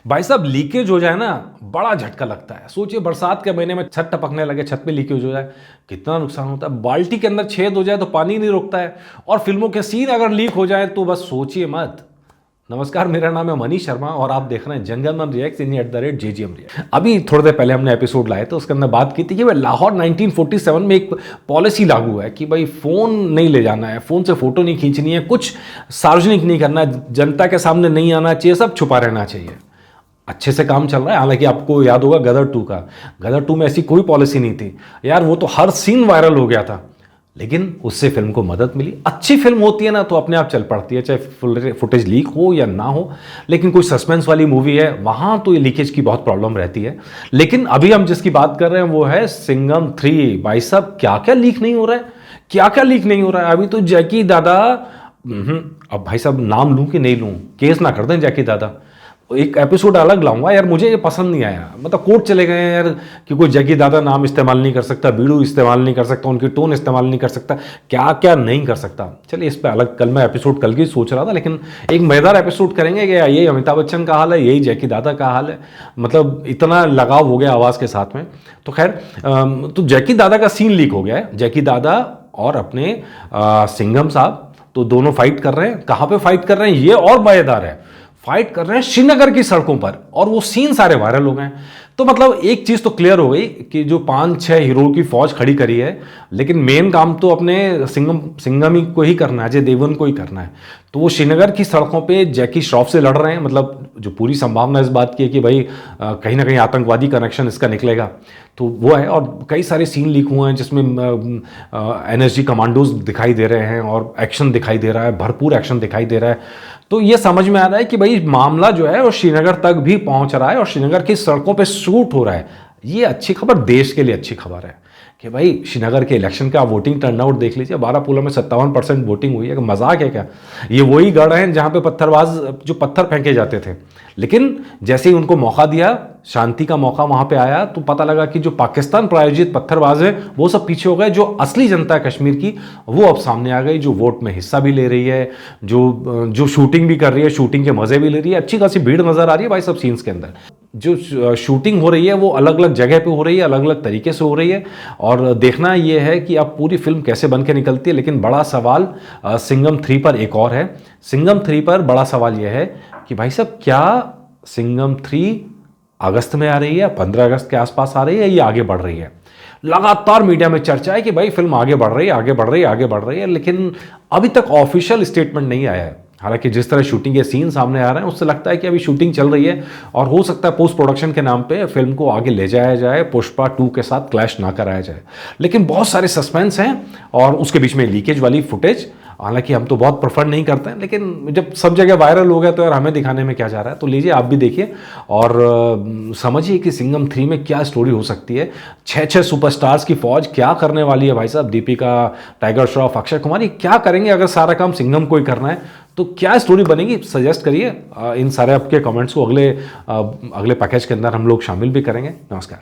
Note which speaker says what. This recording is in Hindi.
Speaker 1: भाई साहब लीकेज हो जाए ना, बड़ा झटका लगता है। सोचिए बरसात के महीने में छत टपकने लगे, छत पे लीकेज हो जाए, कितना नुकसान होता है। बाल्टी के अंदर छेद हो जाए तो पानी नहीं रुकता है, और फिल्मों के सीन अगर लीक हो जाए तो बस सोचिए मत। नमस्कार, मेरा नाम है मनीष शर्मा और आप देख रहे हैं जंगल मन रिएक्ट्स इन @JGM रिएक्ट। अभी थोड़ी देर पहले हमने एपिसोड लाए तो उसके अंदर बात की थी कि भाई लाहौर 1947 में एक पॉलिसी लागू है कि भाई फोन नहीं ले जाना है, फोन से फोटो नहीं खींचनी है, कुछ सार्वजनिक नहीं करना है, जनता के सामने नहीं आना चाहिए, सब छुपा रहना चाहिए। अच्छे से काम चल रहा है। हालांकि आपको याद होगा गदर 2 का, गदर 2 में ऐसी कोई पॉलिसी नहीं थी यार, वो तो हर सीन वायरल हो गया था, लेकिन उससे फिल्म को मदद मिली। अच्छी फिल्म होती है ना तो अपने आप चल पड़ती है, चाहे फुटेज लीक हो या ना हो। लेकिन कोई सस्पेंस वाली मूवी है वहां तो ये लीकेज की बहुत प्रॉब्लम रहती है। लेकिन अभी हम जिसकी बात कर रहे हैं वो है सिंघम 3। भाई साहब क्या क्या लीक नहीं हो रहा है, क्या क्या लीक नहीं हो रहा है। अभी तो जैकी दादा, अब भाई साहब नाम लूं कि नहीं लूं, केस ना कर दें जैकी दादा। एक एपिसोड अलग लाऊंगा यार, मुझे ये पसंद नहीं आया। मतलब कोर्ट चले गए यार कि कोई जैकी दादा नाम इस्तेमाल नहीं कर सकता, बीड़ू इस्तेमाल नहीं कर सकता, उनकी टोन इस्तेमाल नहीं कर सकता, क्या क्या नहीं कर सकता। चलिए इस पर अलग कल मैं एपिसोड कल की सोच रहा था, लेकिन एक मजेदार एपिसोड करेंगे कि यही अमिताभ बच्चन का हाल है, यही जैकी दादा का हाल है। मतलब इतना लगाव हो गया आवाज़ के साथ में। तो खैर, तो जैकी दादा का सीन लीक हो गया है। जैकी दादा और अपने सिंघम साहब तो दोनों फाइट कर रहे हैं। कहाँ पे फाइट कर रहे हैं ये और मजेदार है, फाइट कर रहे हैं श्रीनगर की सड़कों पर, और वो सीन सारे वायरल हो गए। तो मतलब एक चीज तो क्लियर हो गई कि जो 5-6 हीरो की फौज खड़ी करी है, लेकिन मेन काम तो अपने सिंघम ही को ही करना है, अजय देवगन को ही करना है। तो वो श्रीनगर की सड़कों पे जैकी श्रॉफ से लड़ रहे हैं। मतलब जो पूरी संभावना इस बात की है कि भाई कहीं ना कहीं आतंकवादी कनेक्शन इसका निकलेगा, तो वो है। और कई सारे सीन लीक हुए हैं जिसमें NSG कमांडोज दिखाई दे रहे हैं और एक्शन दिखाई दे रहा है, भरपूर एक्शन दिखाई दे रहा है। तो ये समझ में आ रहा है कि भाई मामला जो है वो श्रीनगर तक भी पहुंच रहा है और श्रीनगर की सड़कों पे शूट हो रहा है। ये अच्छी खबर, देश के लिए अच्छी खबर है कि भाई श्रीनगर के इलेक्शन का वोटिंग टर्नआउट देख लीजिए। बारामूला में 57% वोटिंग हुई है। मजाक है क्या? ये वही गढ़ हैं जहां पे पत्थरबाज जो पत्थर फेंके जाते थे, लेकिन जैसे ही उनको मौका दिया, शांति का मौका वहां पे आया, तो पता लगा कि जो पाकिस्तान प्रायोजित पत्थरबाज है वो सब पीछे हो गए। जो असली जनता है कश्मीर की वो अब सामने आ गई, जो वोट में हिस्सा भी ले रही है, जो शूटिंग भी कर रही है, शूटिंग के मजे भी ले रही है। अच्छी खासी भीड़ नजर आ रही है भाई सब सीन्स के अंदर। जो शूटिंग हो रही है वो अलग अलग जगह पे हो रही है, अलग अलग तरीके से हो रही है, और देखना ये है कि अब पूरी फिल्म कैसे बन के निकलती है। लेकिन बड़ा सवाल सिंघम 3 पर एक और है। सिंघम 3 पर बड़ा सवाल यह है कि भाई साहब क्या सिंघम 3 अगस्त में आ रही है, 15 अगस्त के आसपास आ रही है, ये आगे बढ़ रही है। लगातार मीडिया में चर्चा है कि भाई फिल्म आगे बढ़ रही है, आगे बढ़ रही है, आगे बढ़ रही है, लेकिन अभी तक ऑफिशियल स्टेटमेंट नहीं आया है। हालांकि जिस तरह शूटिंग के सीन सामने आ रहे हैं उससे लगता है कि अभी शूटिंग चल रही है, और हो सकता है पोस्ट प्रोडक्शन के नाम पे फिल्म को आगे ले जाया जाए, पुष्पा 2 के साथ क्लैश ना कराया जाए। लेकिन बहुत सारे सस्पेंस हैं और उसके बीच में लीकेज वाली फुटेज। हालांकि हम तो बहुत प्रेफर नहीं करते हैं, लेकिन जब सब जगह वायरल हो गया तो यार हमें दिखाने में क्या जा रहा है। तो लीजिए आप भी देखिए और समझिए कि सिंघम 3 में क्या स्टोरी हो सकती है। 6-6 सुपरस्टार्स की फौज क्या करने वाली है भाई साहब। दीपिका, टाइगर श्रॉफ, अक्षय कुमार, ये क्या करेंगे अगर सारा काम सिंघम को ही करना है। तो क्या स्टोरी बनेगी, सजेस्ट करिए। इन सारे आपके कमेंट्स को अगले पैकेज के अंदर हम लोग शामिल भी करेंगे। नमस्कार।